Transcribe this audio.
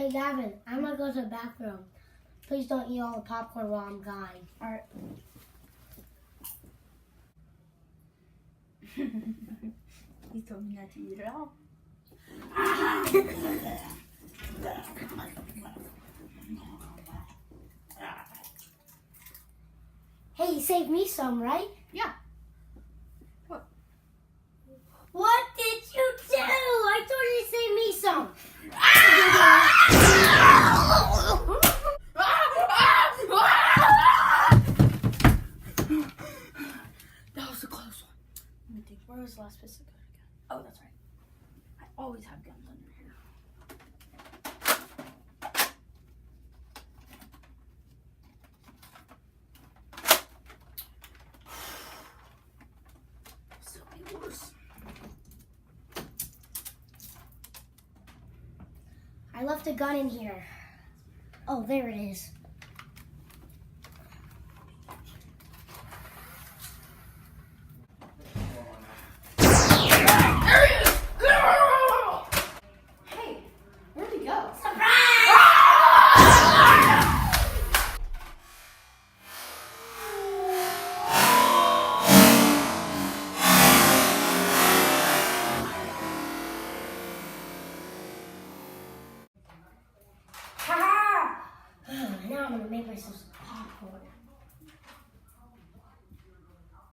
Hey, Gavin, I'm gonna go to the bathroom. Please don't eat all the popcorn while I'm gone. All right. He told me not to eat it all. Hey, you saved me some, right? Yeah. What did you do? I told you to save me some. That was a close one. Let me think. Where was the last piece of gun again? Oh, that's right. I always have guns under here. Still be worse. I left a gun in here. Oh, there it is. Hey, where'd he go? Ha! Now I'm gonna make myself some popcorn.